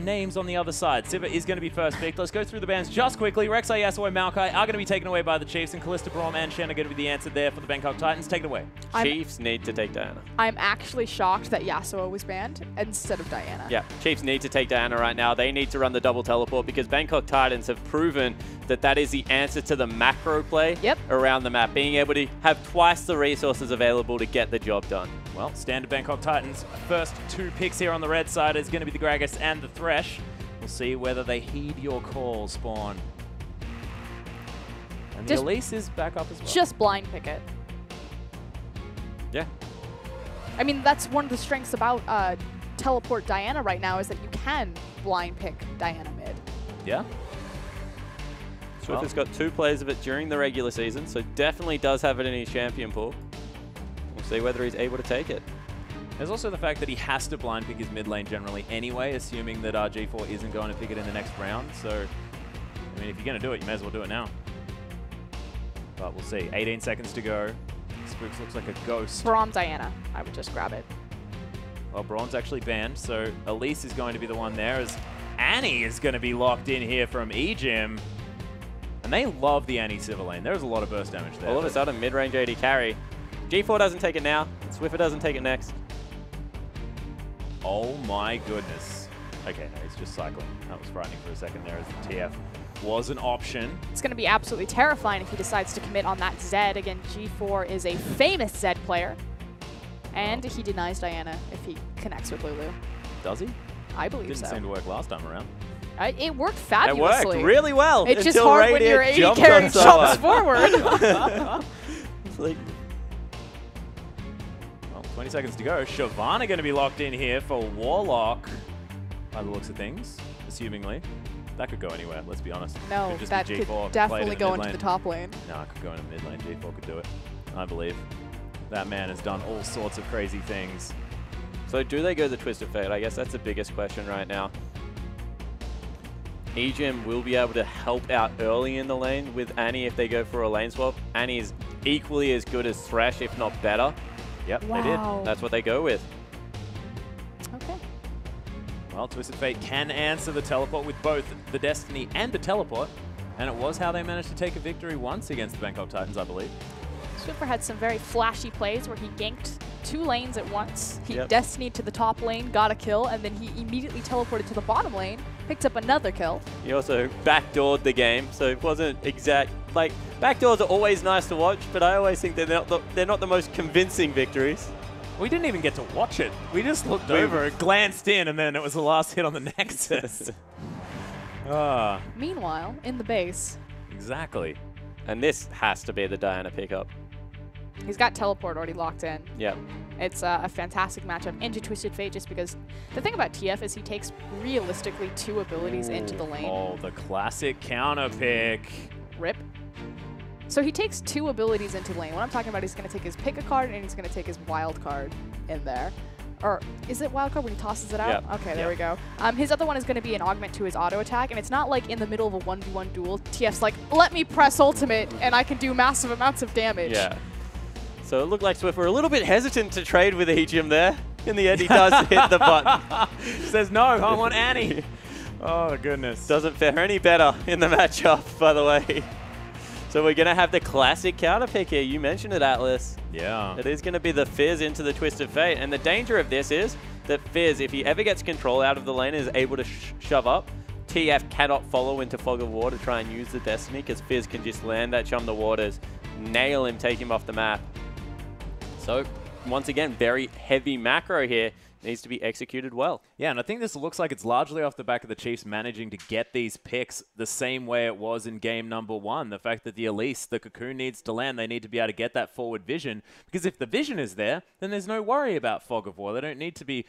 names on the other side. Siva is going to be first picked. Let's go through the bans just quickly. Rek'Sai, Yasuo, Maokai are going to be taken away by the Chiefs, and Kalista, Braum, and Shen are going to be the answer there for the Bangkok Titans. Take it away. Chiefs need to take Diana. I'm actually shocked that Yasuo was banned instead of Diana. Yeah, Chiefs need to take Diana right now. They need to run the double teleport because Bangkok Titans have proven that that is the answer to the macro play around the map, being able to have twice the resources available to get the job done. Well, standard Bangkok Titans. First 2 picks here on the red side is going to be the Gragas and the Thresh. We'll see whether they heed your call, Spawn. And the Elise is back up as well. Just blind pick it. Yeah. I mean, that's one of the strengths about Teleport Diana right now is that you can blind pick Diana mid. Yeah. Swift has got 2 plays of it during the regular season, so definitely does have it in his champion pool. We'll see whether he's able to take it. There's also the fact that he has to blind pick his mid lane generally anyway, assuming that G4 isn't going to pick it in the next round. So, I mean, if you're going to do it, you may as well do it now. But we'll see. 18 seconds to go. Spooks looks like a ghost. Braum Diana. I would just grab it. Well, Braum's actually banned, so Elise is going to be the one there, as Annie is going to be locked in here from Ejim. And they love the Annie Silver lane. There's a lot of burst damage there. All of a sudden, mid-range AD carry. G4 doesn't take it now. Swiffer doesn't take it next. Oh my goodness. Okay, no, he's just cycling. That was frightening for a second there as the TF was an option. It's going to be absolutely terrifying if he decides to commit on that Zed. Again, G4 is a famous Zed player. And he denies Diana if he connects with Lulu. Does he? I believe Didn't seem to work last time around. It worked fabulously. It worked really well. It's just hard when your AD carry jumps forward. It's like, well, 20 seconds to go. Shyvana going to be locked in here for Warlock, by the looks of things, assumingly. That could go anywhere, let's be honest. No, could just that be could G4 definitely go into the top lane. No, it could go into mid lane. G4 could do it, I believe. That man has done all sorts of crazy things. so do they go the Twist of Fate? I guess that's the biggest question right now. Ejim will be able to help out early in the lane with Annie if they go for a lane swap. Annie is equally as good as Thresh, if not better. Yep, wow. they did. That's what they go with. Okay. Well, Twisted Fate can answer the teleport with both the Destiny and the teleport. And it was how they managed to take a victory once against the Bangkok Titans, I believe. Swiffer had some very flashy plays where he ganked 2 lanes at once. He Destinied to the top lane, got a kill, and then he immediately teleported to the bottom lane, picked up another kill. He also backdoored the game, so it wasn't exact. Like, backdoors are always nice to watch, but I always think they're not the most convincing victories. We didn't even get to watch it. We just looked over, glanced in, and then it was the last hit on the Nexus. Meanwhile, in the base, Exactly. And this has to be the Diana pickup. he's got teleport already locked in. Yep. It's a fantastic matchup into Twisted Fate just because the thing about TF is he takes realistically 2 abilities into the lane. Oh, the classic counter pick. Rip. So he takes 2 abilities into the lane. What I'm talking about, he's going to take his pick a card and he's going to take his wild card in there. Or is it wild card when he tosses it out? Yep. Okay, there we go. His other one is going to be an augment to his auto attack, and it's not like in the middle of a 1v1 duel, TF's like, let me press ultimate and I can do massive amounts of damage. Yeah. So it looked like Swift were a little bit hesitant to trade with Ejim there. In the end, he does hit the button. Says, no, I want Annie. Oh, goodness. Doesn't fare any better in the matchup, by the way. So we're going to have the classic counter pick here. You mentioned it, Atlas. Yeah. It is going to be the Fizz into the Twist of Fate. And the danger of this is that Fizz, if he ever gets control out of the lane and is able to shove up, TF cannot follow into Fog of War to try and use the Destiny because Fizz can just land that Chum the Waters, nail him, take him off the map. So, once again, very heavy macro here. Needs to be executed well. Yeah, and I think this looks like it's largely off the back of the Chiefs managing to get these picks the same way it was in game number 1. The fact that the Elise, the Cocoon needs to land, they need to be able to get that forward vision. Because if the vision is there, then there's no worry about Fog of War. They don't need to be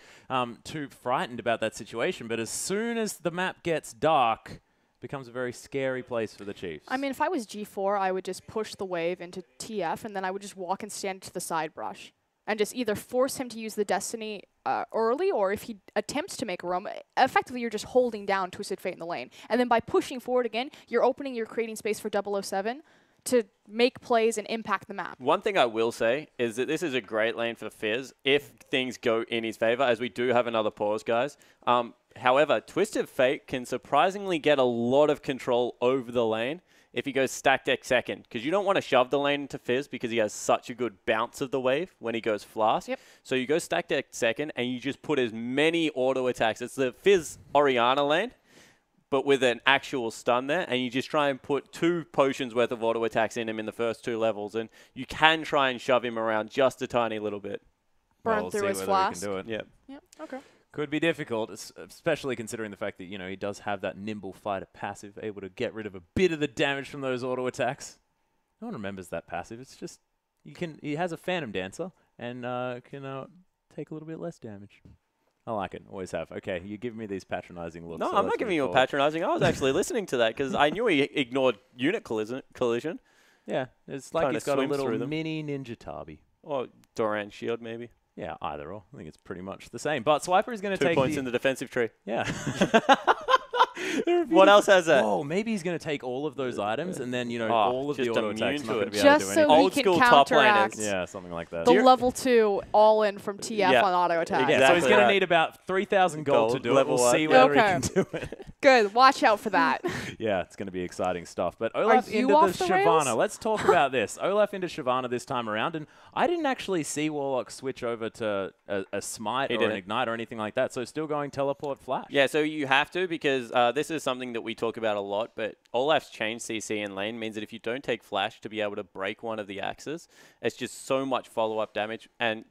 too frightened about that situation. But as soon as the map gets dark, it becomes a very scary place for the Chiefs. I mean, if I was G4, I would just push the wave into TF, and then I would just walk and stand to the side brush. And just either force him to use the Destiny early, or if he attempts to make a roam, effectively you're just holding down Twisted Fate in the lane. And then by pushing forward again, you're creating space for 007 to make plays and impact the map. One thing I will say is that this is a great lane for Fizz if things go in his favor, as we do have another pause, guys. However, Twisted Fate can surprisingly get a lot of control over the lane if he goes stack deck second, because you don't want to shove the lane into Fizz because he has such a good bounce of the wave when he goes flask. Yep. So you go stack deck second and you just put as many auto attacks. It's the Fizz Orianna lane, but with an actual stun there, and you just try and put 2 potions worth of auto attacks in him in the first 2 levels, and you can try and shove him around just a tiny little bit. Burn we'll through see his whether flask. we can do it. Yep. Yep. Okay. Could be difficult, especially considering the fact that, you know, he does have that nimble fighter passive, able to get rid of a bit of the damage from those auto attacks. No one remembers that passive. It's just, he has a Phantom Dancer and can take a little bit less damage. I like it. Always have. Okay, you give me these patronizing looks. No, so I'm let's not giving move you a forward. patronizing. I was actually listening to that because I knew he ignored unit collision. Yeah, it's like Kinda he's got a swims little through them. mini Ninja Tabi. Or Doran Shield, maybe. Yeah, either or. I think it's pretty much the same. But Swiper is going to 2 take points in the defensive tree. Yeah. What else has that? Oh, maybe he's going to take all of those items and then, you know, Oh, all of the just auto immune attacks to not going it. to be able to Just do so anything. we Old can school top counteract laners. Yeah, something like that. the level 2 all-in from TF Yeah. on auto attack. Yeah, so he's Exactly going to right. need about 3,000 gold to Gold, do it. level We'll see one. whether Okay. he can do it. Good. Watch out for that. Yeah, it's going to be exciting stuff. But Olaf you into off the the rails? Shyvana. Let's talk about this. Olaf into Shyvana this time around, and I didn't actually see Warlock switch over to a Smite He or an didn't. Ignite or anything like that, so still going Teleport Flash. Yeah, so you have to because this is something that we talk about a lot, but Olaf's change CC in lane means that if you don't take Flash to be able to break one of the axes, it's just so much follow-up damage. And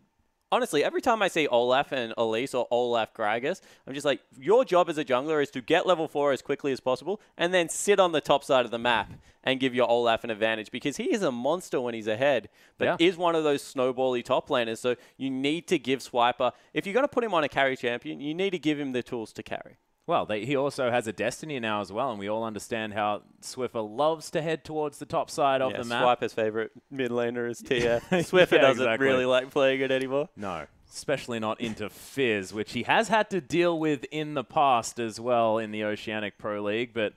honestly, every time I see Olaf and Elise or Olaf Gragas, I'm just like, your job as a jungler is to get level 4 as quickly as possible and then sit on the top side of the map and give your Olaf an advantage because he is a monster when he's ahead, but is one of those snowbally top laners. So you need to give Swiper, if you're going to put him on a carry champion, you need to give him the tools to carry. Well, he also has a Destiny now as well, and we all understand how Swiffer loves to head towards the top side of the map. Swiper's favorite mid laner is TF. Swiffer doesn't really like playing it anymore. No, especially not into Fizz, which he has had to deal with in the past as well in the Oceanic Pro League, but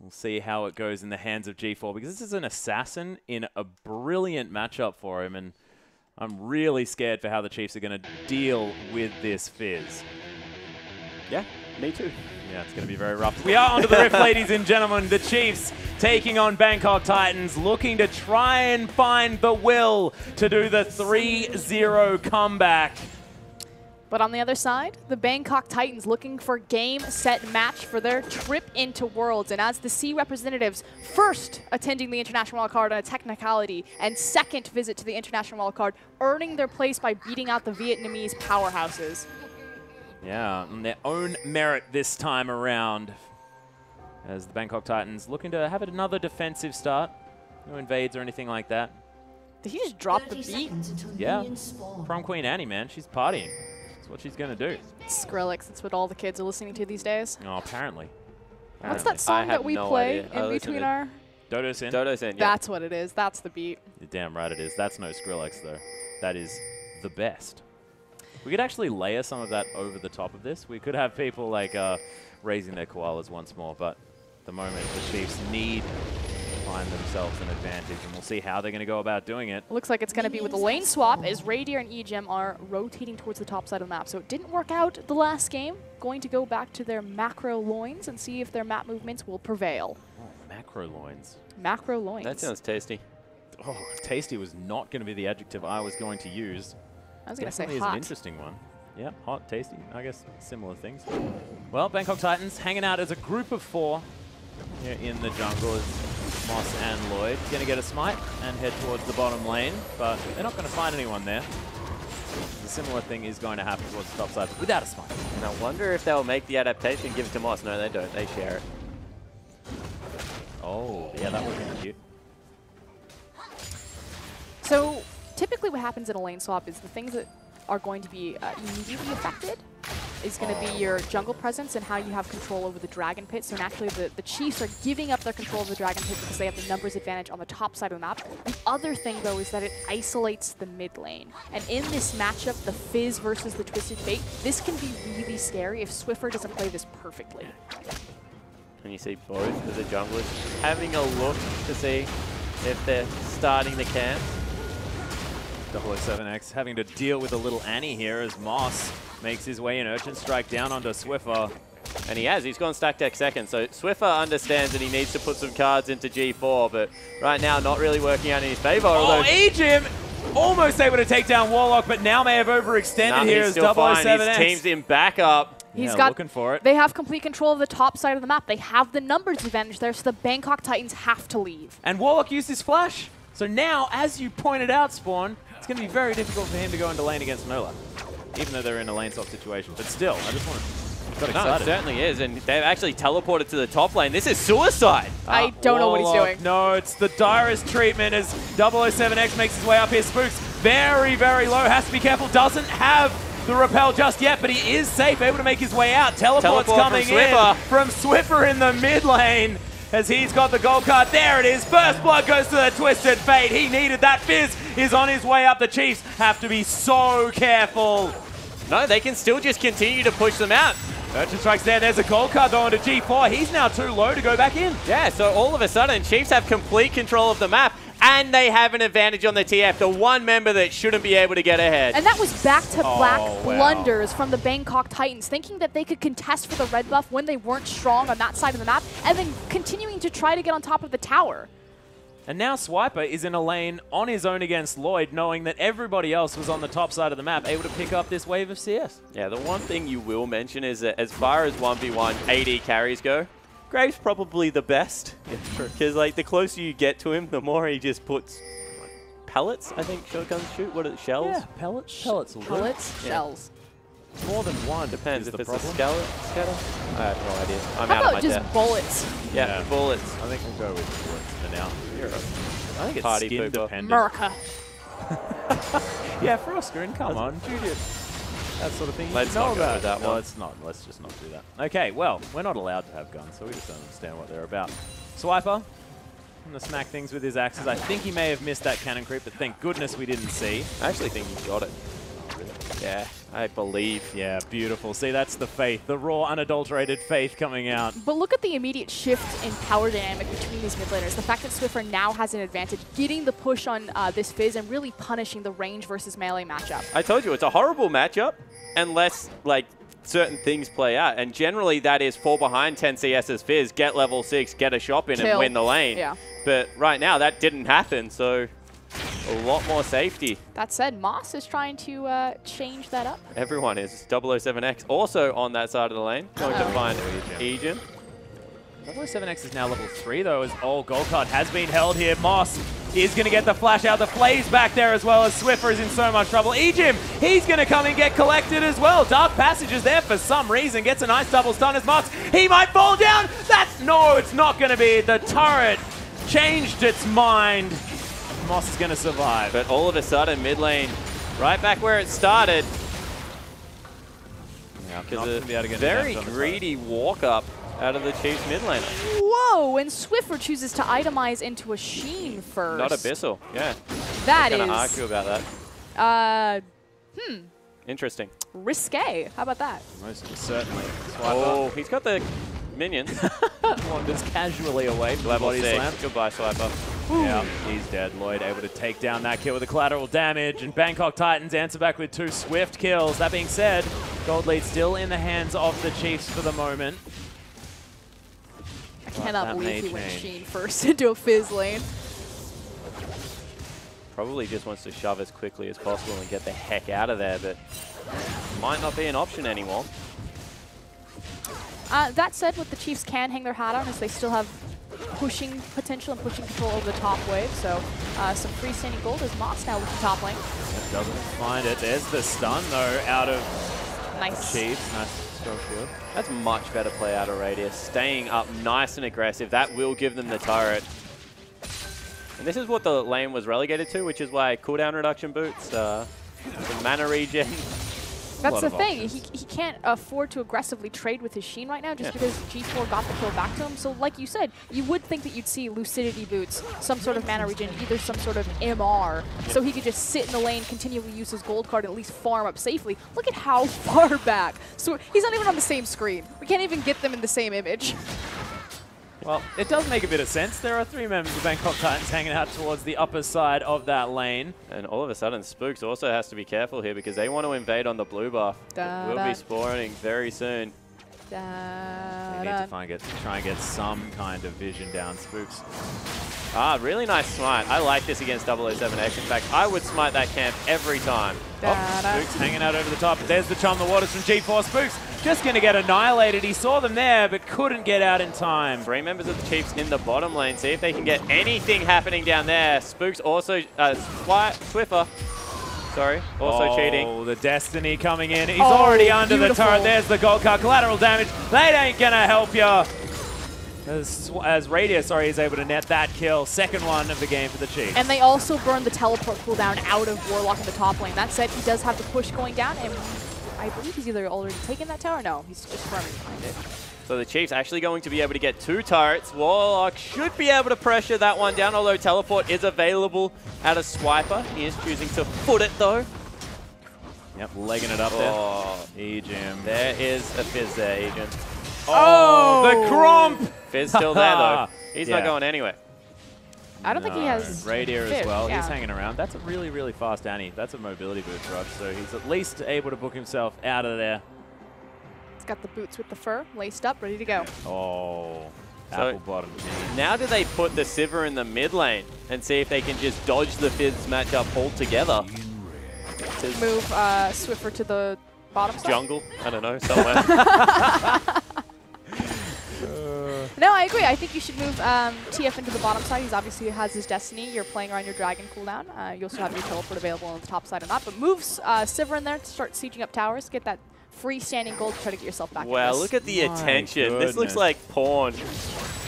we'll see how it goes in the hands of G4, because this is an assassin in a brilliant matchup for him, and I'm really scared for how the Chiefs are going to deal with this Fizz. Yeah, me too. Yeah, it's going to be very rough. We are onto the rift, ladies and gentlemen. The Chiefs taking on Bangkok Titans, looking to try and find the will to do the 3-0 comeback. But on the other side, the Bangkok Titans looking for game, set, match for their trip into Worlds. And as the C representatives, first attending the International Wildcard on a technicality, and second visit to the International Wildcard, earning their place by beating out the Vietnamese powerhouses. Yeah, on their own merit this time around. As the Bangkok Titans looking to have another defensive start. No invades or anything like that. Did he just drop the beat? Yeah. Prom Queen Annie, man. She's partying. That's what she's going to do. Skrillex, that's what all the kids are listening to these days. Oh, apparently. What's that song that we play in between our... Dodo Sin? Dodo Sin, yeah. That's what it is. That's the beat. You're damn right it is. That's no Skrillex, though. That is the best. We could actually layer some of that over the top of this. We could have people like raising their koalas once more, but at the moment the Chiefs need to find themselves an advantage, and we'll see how they're going to go about doing it. Looks like it's going to be with the lane swap as Radier and EGM are rotating towards the top side of the map. So it didn't work out the last game. Going to go back to their macro loins and see if their map movements will prevail. Oh, macro loins. Macro loins. That sounds tasty. Oh, tasty was not going to be the adjective I was going to use. I was going to say Definitely is hot. an interesting one. Yeah, hot, tasty. I guess similar things. Well, Bangkok Titans hanging out as a group of 4 here in the jungle as Moss and Lloyd going to get a smite and head towards the bottom lane, but they're not going to find anyone there. The similar thing is going to happen towards the top side, but without a smite. And I wonder if they'll make the adaptation and give it to Moss. No, they don't. They share it. Oh, yeah, that would be cute. So typically what happens in a lane swap is the things that are going to be immediately affected is going to be your jungle presence and how you have control over the Dragon Pit. So naturally the Chiefs are giving up their control of the Dragon Pit because they have the numbers advantage on the top side of the map. The other thing though is that it isolates the mid lane. And in this matchup, the Fizz versus the Twisted Fate, this can be really scary if Swiffer doesn't play this perfectly. And you see both of the junglers having a look to see if they're starting the camp. 007X having to deal with a little Annie here as Moss makes his way in. Urchin Strike down onto Swiffer. And he has. He's gone stack deck second. So Swiffer understands that he needs to put some cards into G4, but right now not really working out in his favor. Oh, Ejim almost able to take down Warlock, but now may have overextended here as 007X. His team's in backup. He's looking for it. They have complete control of the top side of the map. They have the numbers advantage there, so the Bangkok Titans have to leave. And Warlock used his flash. So now, as you pointed out, Spawn, it's going to be very difficult for him to go into lane against Nola, even though they're in a lane swap situation. But still, I just want to... Got excited. No, it certainly is, and they've actually teleported to the top lane. This is suicide. I don't know what he's doing. No, it's the direst treatment as 007X makes his way up here. Spooks very, very low. Has to be careful. Doesn't have the repel just yet, but he is safe, able to make his way out. Teleport's coming in from Swiffer in the mid lane as he's got the gold card. There it is. First blood goes to the Twisted Fate. He needed that. Fizz is on his way up. The Chiefs have to be so careful. No, they can still just continue to push them out. Urchin strikes there. There's a gold card going to G4. He's now too low to go back in. Yeah, so all of a sudden, Chiefs have complete control of the map, and they have an advantage on the TF, the one member that shouldn't be able to get ahead. And that was back-to-back blunders from the Bangkok Titans, thinking that they could contest for the red buff when they weren't strong on that side of the map, and then continuing to try to get on top of the tower. And now Swiper is in a lane on his own against Lloyd, knowing that everybody else was on the top side of the map, able to pick up this wave of CS. Yeah, the one thing you will mention is that as far as 1v1 AD carries go, Graves probably the best. Yeah, true. Because like the closer you get to him, the more he just puts pellets, I think shotguns shoot. What are it, shells? Yeah, pellets. Pellets. Shells. More than one. Depends if it's problem. a scatter. I have no idea. I'm How out of my about just depth. bullets? Yeah, bullets. I think we'll go with bullets for now. I think it's Party skin pooper. dependent. America. Yeah, Frostgrin, come on. Julius. That sort of thing. Let's not go with that no, one. let's not. Let's just not do that. Okay, well, we're not allowed to have guns, so we just don't understand what they're about. Swiper, going to smack things with his axes. I think he may have missed that cannon creep, but thank goodness we didn't see. I actually think he got it. Yeah, I believe. Yeah, beautiful. See, that's the faith, the raw, unadulterated faith coming out. But look at the immediate shift in power dynamic between these mid laners. The fact that Swiffer now has an advantage, getting the push on this Fizz and really punishing the range versus melee matchup. I told you, it's a horrible matchup unless, like, certain things play out. And generally that is fall behind 10 CS as Fizz, get level 6, get a shop in and win the lane. Yeah. But right now that didn't happen, so a lot more safety. That said, Moss is trying to change that up. Everyone is. 007X also on that side of the lane. Going to find Ejim. 007X is now level 3 though, as gold card has been held here. Moss is going to get the flash out. The Flames back there as well, as Swiffer is in so much trouble. Ejim, he's going to come and get collected as well. Dark Passage is there for some reason. Gets a nice double stun as Moss. He might fall down. No, it's not going to be. The turret changed its mind. Moss is going to survive. But all of a sudden, mid lane, right back where it started. Because a very greedy walk-up out of the Chiefs mid laner. Whoa, and Swiffer chooses to itemize into a Sheen first. Not Abyssal, yeah. That is... I'm going to argue about that. Interesting. Risque. How about that? Most certainly. Oh, he's got the minions. Wanders casually away from Level body 6. slam. Goodbye, Swiper. Yeah, he's dead. Lloyd able to take down that kill with the collateral damage, and Bangkok Titans answer back with 2 swift kills. That being said, gold lead still in the hands of the Chiefs for the moment. I cannot believe he went Sheen first into a Fizz lane. Probably just wants to shove as quickly as possible and get the heck out of there, but might not be an option anymore. That said, what the Chiefs can hang their hat on is they still have pushing potential and pushing control over the top wave. So some freestanding gold as Moss now with the top lane. Doesn't find it. There's the stun though out of Chiefs. Nice spell shield. That's much better play out of radius. Staying up nice and aggressive. That will give them the turret. And this is what the lane was relegated to, which is why cooldown reduction boots, the mana regen. That's the thing. He can't afford to aggressively trade with his Sheen right now just because G4 got the kill back to him. So like you said, you would think that you'd see Lucidity boots, some sort of mana regen, either some sort of MR, so he could just sit in the lane, continually use his gold card, and at least farm up safely. Look at how far back. So he's not even on the same screen. We can't even get them in the same image. Well, it does make a bit of sense. There are 3 members of Bangkok Titans hanging out towards the upper side of that lane. And all of a sudden, Spooks also has to be careful here because they want to invade on the blue buff. We'll be spawning very soon. They need to try and get some kind of vision down. Spooks. Ah, really nice smite. I like this against 007X. In fact, I would smite that camp every time. Spooks hanging out over the top. There's the Chum the Waters from G4. Spooks just going to get annihilated. He saw them there, but couldn't get out in time. 3 members of the Chiefs in the bottom lane. See if they can get anything happening down there. Spooks also, Swiffer. Sorry, also cheating. Oh, the Destiny coming in. He's already under the turret. There's the gold card. Collateral damage. They ain't going to help you. As Radius, is able to net that kill. Second one of the game for the Chiefs. And they also burned the teleport cooldown out of Warlock in the top lane. That said, he does have the push going down, and I believe he's either already taken that tower. No, he's just farming behind it. So the Chiefs actually going to be able to get 2 turrets. Warlock should be able to pressure that one down, although teleport is available at a Swiper. He is choosing to foot it, though. Yep, legging it up there. E-Jim. There is a Fizz there, E-Jim. Oh, the Cromp! Fizz still there, though. He's not going anywhere. I don't think he has Radier as well. Yeah. He's hanging around. That's a really, really fast Annie. That's a mobility boost rush, so he's at least able to book himself out of there. He's got the boots with the fur laced up, ready to go. Oh, So apple bottom. now do they put the Sivir in the mid lane and see if they can just dodge the Fizz matchup altogether? Move Swiffer to the bottom side. Jungle? I don't know, somewhere. No, I agree. I think you should move TF into the bottom side. He's obviously has his Destiny. You're playing around your Dragon cooldown. You also have your teleport available on the top side or not. But move Sivir in there to start sieging up towers. Get that freestanding gold to try to get yourself back. Wow, look at the attention. This looks like porn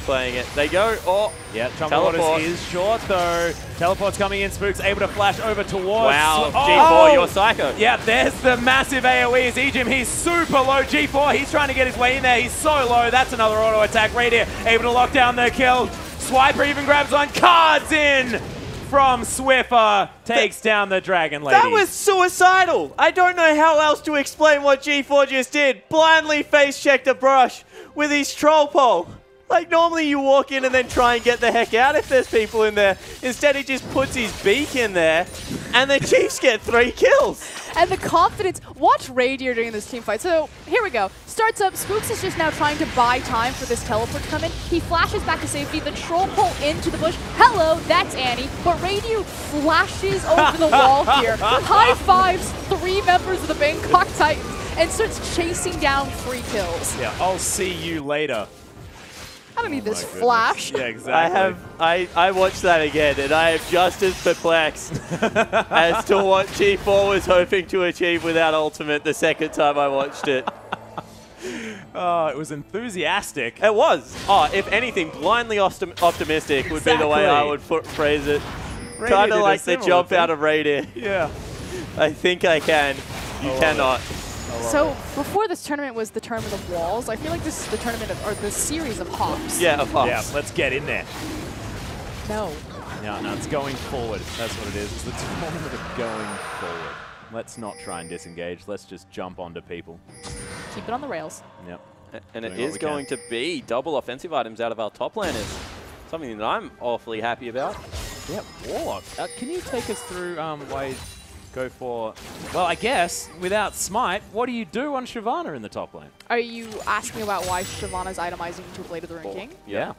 playing it. They go, yeah, Teleport is short though. Teleport's coming in. Spooks able to flash over towards. Wow, G4, you're psycho. Yeah, there's the massive AoE as E-Jim. He's super low. G4, he's trying to get his way in there. He's so low. That's another auto attack right here. Able to lock down the kill. Swiper even grabs on. Cards in from Swiffer. Takes down the Dragon Lady. That was suicidal. I don't know how else to explain what G4 just did. Blindly face checked a brush with his troll pole. Like, normally you walk in and then try and get the heck out if there's people in there. Instead, he just puts his beak in there, and the Chiefs get 3 kills. And the confidence. Watch Radier during this team fight. So, here we go. Starts up. Spooks is just now trying to buy time for this teleport to come in. He flashes back to safety. The troll pole into the bush. Hello, that's Annie. But Radier flashes over the wall here. High fives 3 members of the Bangkok Titans and starts chasing down 3 kills. Yeah, I'll see you later. I don't need this flash. Yeah, exactly. I watched that again, and I am just as perplexed as to what G4 was hoping to achieve without ultimate the second time I watched it. Oh, it was enthusiastic. It was. Oh, if anything, blindly optimistic would be the way I would phrase it. Kind of like the jump out of Radier. Yeah. I think I can. You cannot. So before this tournament was the tournament of walls. I feel like this is the tournament of, or the series of hops. Yeah, of hops. Yeah, let's get in there. No. No, it's going forward. That's what it is. It's the tournament of going forward. Let's not try and disengage. Let's just jump onto people. Keep it on the rails. Yep. And it is going to be double offensive items out of our top laners. Something that I'm awfully happy about. Yeah, Warlock. Can you take us through why go for... Well, I guess, without Smite, what do you do on Shyvana in the top lane? Are you asking about why Shyvana's itemizing into Blade of the Ruined King? Yeah.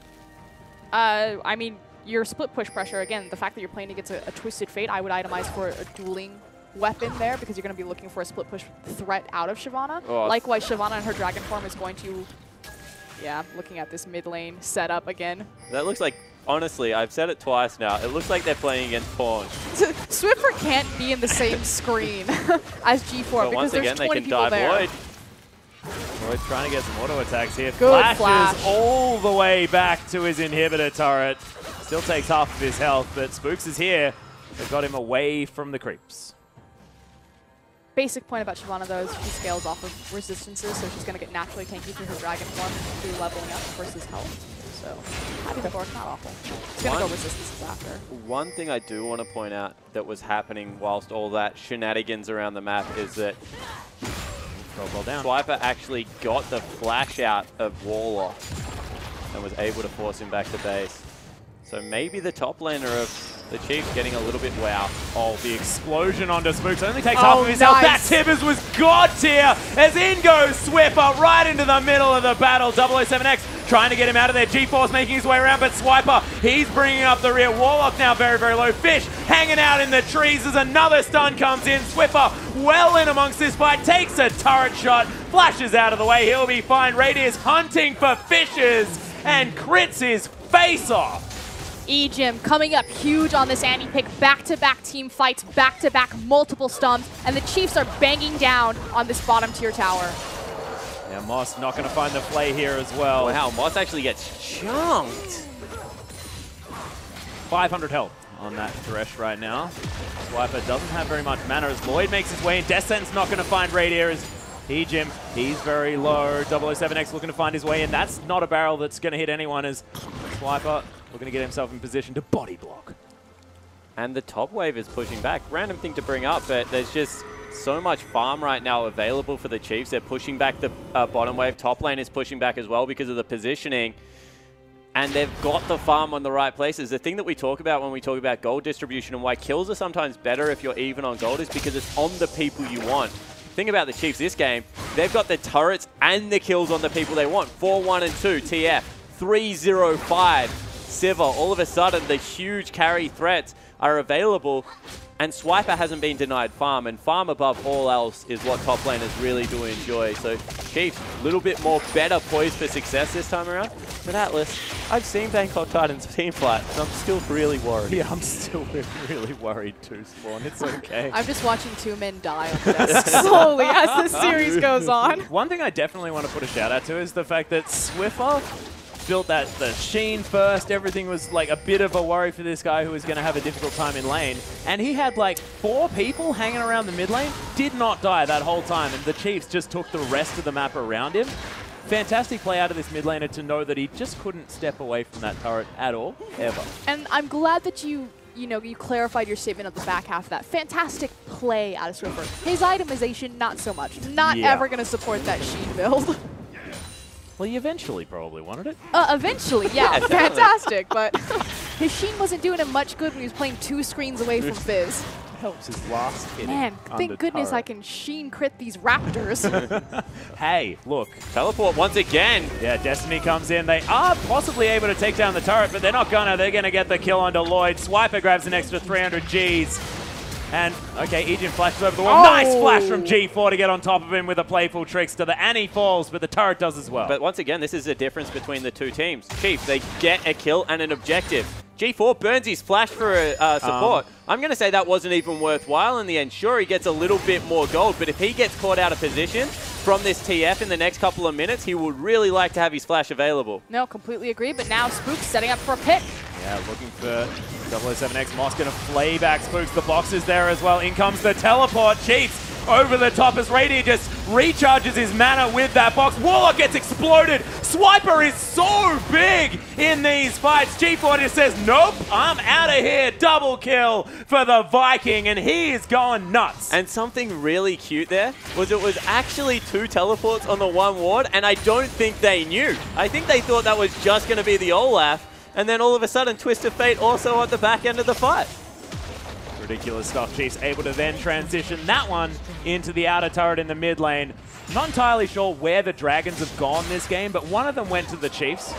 I mean, your split push pressure, again, the fact that you're playing against a Twisted Fate, I would itemize for a dueling weapon there because you're going to be looking for a split push threat out of Shyvana. Oh. Likewise, Shyvana in her dragon form is going to... Yeah, looking at this mid lane setup again. That looks like... Honestly, I've said it twice now. It looks like they're playing against porn. Swiffer can't be in the same screen as G4 But because once there's again, 20 they can people dive there. void. Void trying to get some auto attacks here. Good Flashes flash. all the way back to his inhibitor turret. Still takes half of his health, but Spooks is here. They've got him away from the creeps. Basic point about Shyvana, though, is she scales off of resistances, so she's going to get naturally tanky through her dragon form through leveling up versus health. So, happy for it, not awful. She's going to go resistances after. One thing I do want to point out that was happening whilst all that shenanigans around the map is that Swiper actually got the flash out of Warlock and was able to force him back to base. So maybe the top laner of The Chiefs getting a little bit wow. Oh, the explosion onto Spooks only takes half of his health. That Nice. Tibbers was god tier as in goes Swiffer right into the middle of the battle. 007X trying to get him out of there. G-Force making his way around, but Swiper, he's bringing up the rear. Warlock now very, very low. Fish hanging out in the trees as another stun comes in. Swiffer well in amongst this fight, takes a turret shot, flashes out of the way. He'll be fine. Radius hunting for Fishes and crits his face off. E-Jim coming up huge on this anti-pick. Back-to-back team fights, back-to-back multiple stumps, and the Chiefs are banging down on this bottom tier tower. Yeah, Moss not going to find the play here as well. Wow, Moss actually gets chunked. 500 health on that Thresh right now. Swiper doesn't have very much mana as Lloyd makes his way in. Descent's not going to find Radier as E-Jim, he's very low. 007X looking to find his way in. That's not a barrel that's going to hit anyone as Swiper looking to get himself in position to body block. And the top wave is pushing back. Random thing to bring up, but there's just so much farm right now available for the Chiefs. They're pushing back the bottom wave. Top lane is pushing back as well because of the positioning. And they've got the farm on the right places. The thing that we talk about when we talk about gold distribution and why kills are sometimes better if you're even on gold is because it's on the people you want. Think about the Chiefs this game. They've got the turrets and the kills on the people they want. 4-1 and 2, TF. 3-0-5, Sivir. All of a sudden, the huge carry threats are available. And Swiper hasn't been denied farm. And farm above all else is what top laners really do enjoy. So Chiefs, a little bit more better poised for success this time around. But Atlas, I've seen Bangkok Titans team fight, and I'm still really worried. Yeah, I'm still really worried too, Spawn. It's okay. I'm just watching two men die on the desk slowly as the series goes on. One thing I definitely want to put a shout out to is the fact that Swiffer built the Sheen first. Everything was like a bit of a worry for this guy who was going to have a difficult time in lane. And he had like 4 people hanging around the mid lane, did not die that whole time. And the Chiefs just took the rest of the map around him. Fantastic play out of this mid laner to know that he just couldn't step away from that turret at all, ever. And I'm glad that you clarified your statement at the back half of that. Fantastic play out of Swiffer. His itemization, not so much. Not ever going to support that Sheen build. Well, he eventually probably wanted it. Eventually, yeah. Fantastic. But his Sheen wasn't doing him much good when he was playing 2 screens away from Fizz. Helps his last hit. Man, thank goodness I can Sheen crit these Raptors. Hey, look. Teleport once again. Yeah, Destiny comes in. They are possibly able to take down the turret, but they're not gonna. They're gonna get the kill onto Lloyd. Swiper grabs an extra 300 Gs. And, okay, Ejin flashes over the wall. Oh. Nice flash from G4 to get on top of him with a playful trickster. The Annie falls, but the turret does as well. But once again, this is the difference between the two teams. Chief, they get a kill and an objective. G4 burns his flash for support. I'm going to say that wasn't even worthwhile in the end. Sure, he gets a little bit more gold, but if he gets caught out of position from this TF in the next couple of minutes, he would really like to have his flash available. No, completely agree, but now Spook's setting up for a pick. Yeah, looking for 007X. Moss going to flay back Spooks. The box is there as well. In comes the teleport. Chiefs over the top as Radiant just recharges his mana with that box. Warlock gets exploded. Swiper is so big in these fights. G4 just says, nope, I'm out of here. Double kill for the Viking, and he is going nuts. And something really cute there was it was actually 2 teleports on the 1 ward, and I don't think they knew. I think they thought that was just going to be the Olaf, and then all of a sudden Twist of Fate also at the back end of the fight. Ridiculous stuff. Chiefs able to then transition that one into the outer turret in the mid lane. Not entirely sure where the Dragons have gone this game, but one of them went to the Chiefs.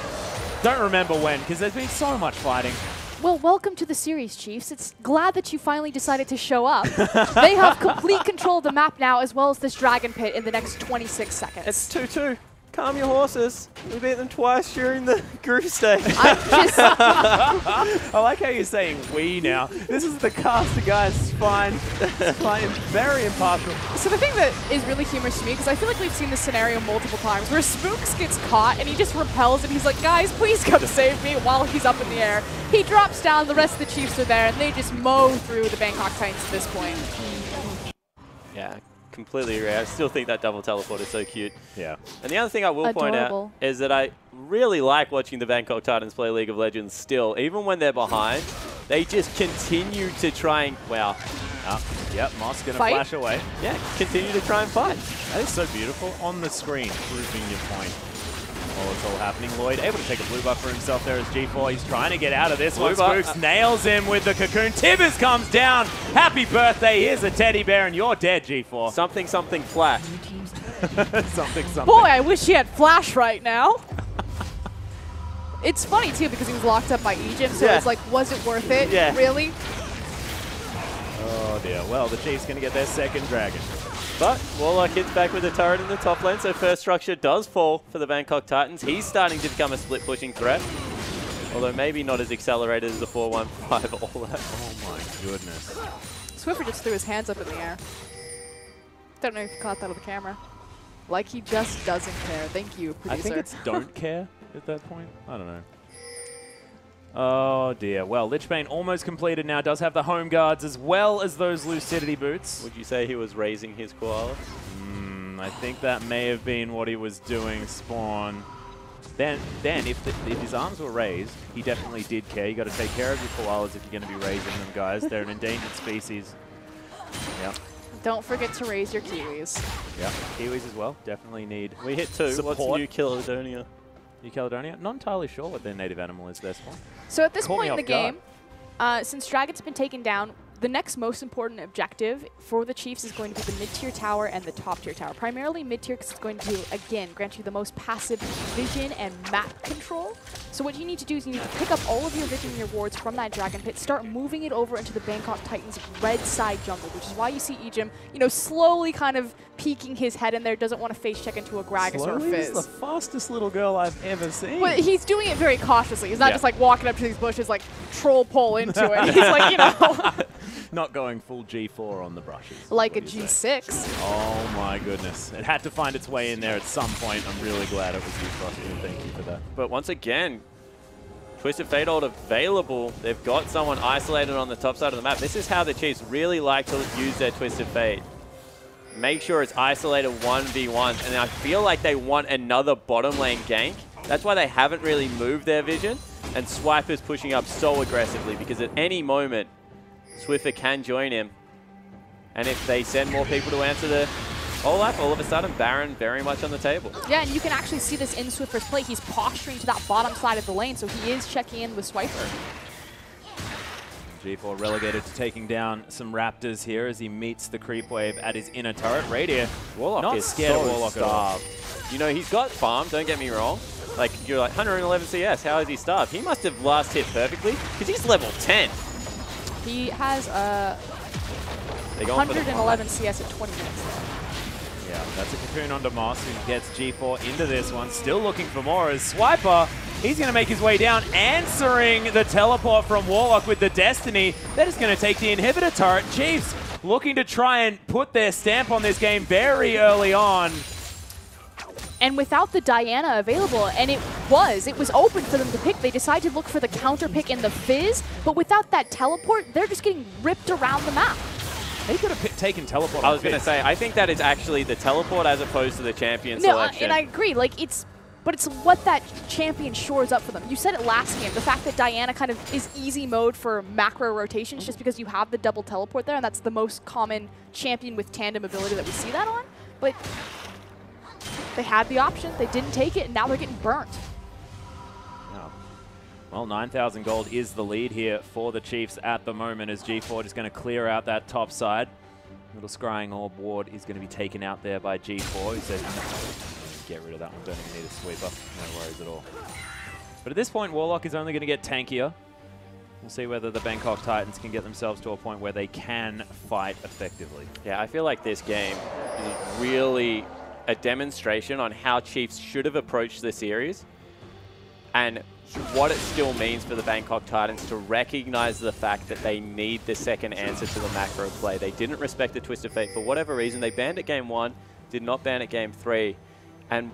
Don't remember when, because there's been so much fighting. Well, welcome to the series, Chiefs. It's glad that you finally decided to show up. They have complete control of the map now, as well as this Dragon Pit in the next 26 seconds. It's 2-2. Calm your horses. We beat them twice during the group stage. I'm just... I like how you're saying we now. This is the caster, guys. It's fine. It's fine. Very impartial. So the thing that is really humorous to me, because I feel like we've seen this scenario multiple times, where Spooks gets caught and he just repels and he's like, guys, please come save me, while he's up in the air. He drops down, the rest of the Chiefs are there, and they just mow through the Bangkok Titans at this point. Yeah, completely agree. I still think that double teleport is so cute. Yeah. And the other thing I will point out is that I really like watching the Bangkok Titans play League of Legends still. Even when they're behind, they just continue to try and, wow. Yep, Moss going to flash away. Yeah, continue to try and fight. That is so beautiful. On the screen, proving your point. while it's all happening. Lloyd able to take a blue buff for himself there as G4. He's trying to get out of this Blue one. buff. Spooks nails him with the cocoon. Tibbers comes down. Happy birthday. Here's a teddy bear, and you're dead, G4. Something, something flash. something. Boy, I wish he had flash right now. It's funny, too, because he was locked up by Egypt, so it's like, was it worth it? Yeah. Really? Oh, dear. Well, the Chiefs going to get their second dragon. But Warlock hits back with the turret in the top lane, so first structure does fall for the Bangkok Titans. He's starting to become a split-pushing threat, although maybe not as accelerated as the 4-1-5 all that. Oh, my goodness. Swiffer just threw his hands up in the air. Don't know if you caught that on the camera. Like he just doesn't care. Thank you, producer. I think it's don't care at that point. I don't know. Oh, dear. Well, Lichbane almost completed now. Does have the home guards as well as those Lucidity boots. Would you say he was raising his koala? I think that may have been what he was doing, Spawn. Then if his arms were raised, he definitely did care. You got to take care of your koalas if you're going to be raising them, guys. They're an endangered species. Yep. Don't forget to raise your kiwis. Yep. Kiwis as well. Definitely need. We hit 2. Support. What's New Caledonia? New Caledonia? Not entirely sure what their native animal is there, Spawn. So at this Caught me point in the off game, since Dragon's been taken down, the next most important objective for the Chiefs is going to be the mid-tier tower and the top-tier tower. Primarily mid-tier because it's going to, again, grant you the most passive vision and map control. So what you need to do is you need to pick up all of your vision and your wards from that Dragon Pit, start moving it over into the Bangkok Titans' red side jungle, which is why you see Ejim, you know, slowly kind of peeking his head in there, doesn't want to face check into a Gragas or a Slowly is Fizz. the fastest little girl I've ever seen. But he's doing it very cautiously. He's not just like walking up to these bushes like troll pole into it. He's like, you know. Not going full G4 on the brushes. Like a G6. Oh my goodness. It had to find its way in there at some point. I'm really glad it was you, Frosty. Thank you for that. But once again, Twisted Fate ult available. They've got someone isolated on the top side of the map. This is how the Chiefs really like to use their Twisted Fate. Make sure it's isolated 1v1s, and I feel like they want another bottom lane gank. That's why they haven't really moved their vision, and Swiper's pushing up so aggressively because at any moment, Swiffer can join him. And if they send more people to answer the Olaf, all of a sudden Baron very much on the table. Yeah, and you can actually see this in Swiffer's play. He's posturing to that bottom side of the lane, so he is checking in with Swiper. G4 relegated to taking down some Raptors here as he meets the creep wave at his inner turret. Radier, Warlock not is scared so of Warlock at all. starved. You know, he's got farm, don't get me wrong. Like, you're like, 111 CS, how is he starved? He must have last hit perfectly, because he's level 10. He has 111 CS at 20 minutes. Yeah, that's a cocoon onto Moss who gets G4 into this one. Still looking for more as Swiper, he's going to make his way down, answering the teleport from Warlock with the Destiny. That is going to take the inhibitor turret. Chiefs looking to try and put their stamp on this game very early on. And without the Diana available, and it was open for them to pick. They decided to look for the counter pick in the Fizz, but without that teleport, they're just getting ripped around the map. They could have taken teleport. I was going to say, I think that is actually the teleport as opposed to the champion selection. And I agree. Like it's what that champion shores up for them. You said it last game. The fact that Diana kind of is easy mode for macro rotations just because you have the double teleport there, and that's the most common champion with tandem ability that we see that on. But they had the option. They didn't take it, and now they're getting burnt. Well, 9,000 gold is the lead here for the Chiefs at the moment as G4 just going to clear out that top side. Little scrying orb ward is going to be taken out there by G4. He says, get rid of that one, don't even need a sweeper. No worries at all. But at this point, Warlock is only going to get tankier. We'll see whether the Bangkok Titans can get themselves to a point where they can fight effectively. Yeah, I feel like this game is really a demonstration on how Chiefs should have approached the series and what it still means for the Bangkok Titans to recognize the fact that they need the second answer to the macro play. They didn't respect the Twisted Fate for whatever reason. They banned at game 1, did not ban at game 3. And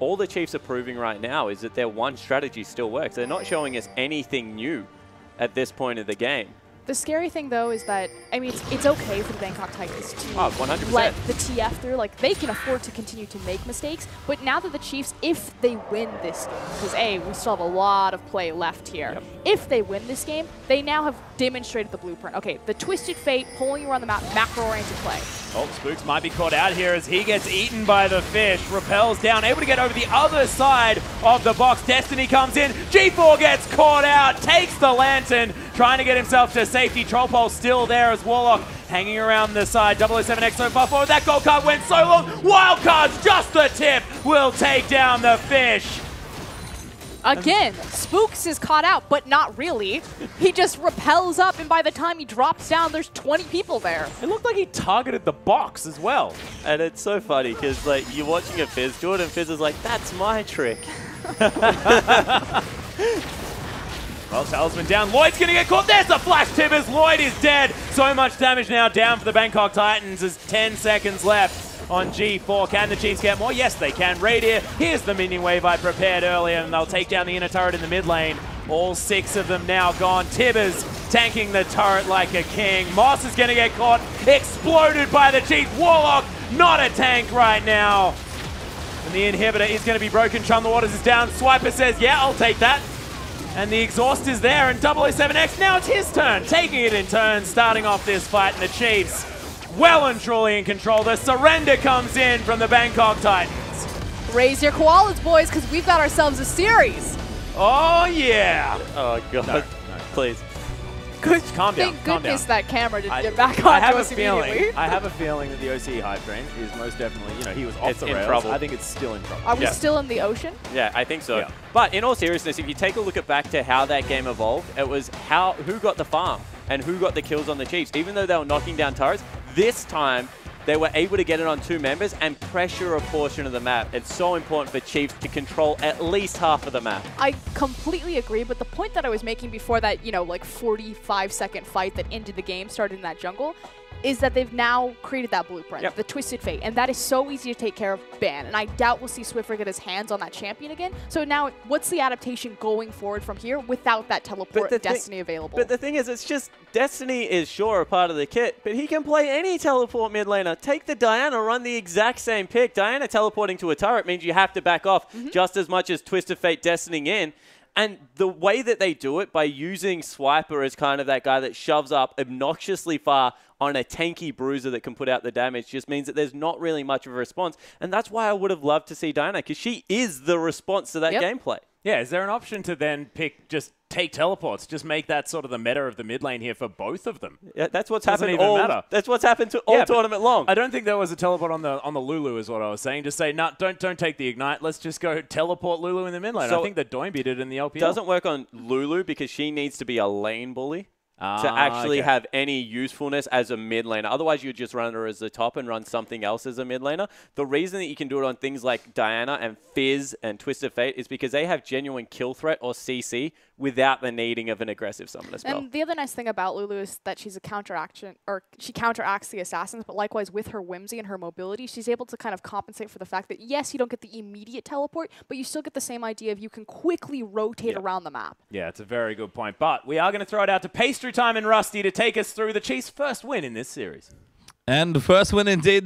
all the Chiefs are proving right now is that their one strategy still works. They're not showing us anything new at this point of the game. The scary thing, though, is that, I mean, it's okay for the Bangkok Titans to 100%. let the TF through. Like, they can afford to continue to make mistakes, but now that the Chiefs, if they win this game, because, A, we still have a lot of play left here. If they win this game, they now have demonstrated the blueprint. Okay, the Twisted Fate, pulling you around the map, macro-oriented play. Oh, Spooks might be caught out here as he gets eaten by the fish. Repels down, able to get over the other side of the box. Destiny comes in. G4 gets caught out, takes the lantern, trying to get himself to safety. Trollpole still there as Warlock hanging around the side. 007X so far forward. That gold card went so long. Wildcard's just the tip. Will take down the fish. Again, Spooks is caught out, but not really. He just repels up, and by the time he drops down, there's 20 people there. It looked like he targeted the box as well. And it's so funny because like you're watching a Fizz do it, and Fizz is like, "That's my trick." Well, Talisman down. Lloyd's going to get caught. There's a flash tip as Lloyd is dead. So much damage now down for the Bangkok Titans. There's 10 seconds left on G4. Can the Chiefs get more? Yes, they can. Radier, here's the minion wave I prepared earlier, and they'll take down the inner turret in the mid lane. All 6 of them now gone. Tibbers tanking the turret like a king. Moss is going to get caught. Exploded by the Chief. Warlock, not a tank right now. And the inhibitor is going to be broken. Chum the Waters is down. Swiper says, yeah, I'll take that. And the exhaust is there, and 007X, now it's his turn. Taking it in turn, starting off this fight, and the Chiefs well and truly in control. The surrender comes in from the Bangkok Titans. Raise your koalas, boys, because we've got ourselves a series. Oh, yeah. Oh, God. No, Please. Good. Calm down. Thank calm goodness down. that camera didn't get back on I have to a us feeling. immediately. I have a feeling that the OC hype train is most definitely, you know, he was off the in rails. trouble. I think it's still in trouble. Are we still in the ocean? Yeah, I think so. Yeah. But in all seriousness, if you take a look at back to how that game evolved, it was who got the farm and who got the kills on the Chiefs. Even though they were knocking down turrets, this time they were able to get it on 2 members and pressure a portion of the map. It's so important for Chiefs to control at least half of the map. I completely agree, but the point that I was making before that, you know, like 45-second fight that ended the game started in that jungle, is that they've now created that blueprint, the Twisted Fate, and that is so easy to take care of Ban, and I doubt we'll see Swiffer get his hands on that champion again. So now, what's the adaptation going forward from here without that teleport Destiny available? But the thing is, it's just, Destiny is sure a part of the kit, but he can play any teleport mid laner. Take the Diana, run the exact same pick. Diana teleporting to a turret means you have to back off just as much as Twisted Fate Destinying in. And the way that they do it, by using Swiper as kind of that guy that shoves up obnoxiously far on a tanky bruiser that can put out the damage, just means that there's not really much of a response. And that's why I would have loved to see Diana, because she is the response to that gameplay. Yeah, is there an option to then take teleports? Just make that sort of the meta of the mid lane here for both of them. Yeah, that's what's Doesn't happened even all. matter. That's what's happened to all tournament long. I don't think there was a teleport on the Lulu, is what I was saying. Just say, no, don't take the ignite. Let's just go teleport Lulu in the mid lane. So I think that Doinby did it in the LPL. Doesn't work on Lulu because she needs to be a lane bully to actually have any usefulness as a mid laner. Otherwise, you just run her as the top and run something else as a mid laner. The reason that you can do it on things like Diana and Fizz and Twisted Fate is because they have genuine kill threat or CC without the needing of an aggressive summoner spell. And the other nice thing about Lulu is that she's a counteraction, or she counteracts the assassins, but likewise with her whimsy and her mobility, she's able to kind of compensate for the fact that, yes, you don't get the immediate teleport, but you still get the same idea of you can quickly rotate around the map. Yeah, it's a very good point. But we are going to throw it out to Pastry Time and Rusty to take us through the Chiefs' first win in this series. And the first win indeed.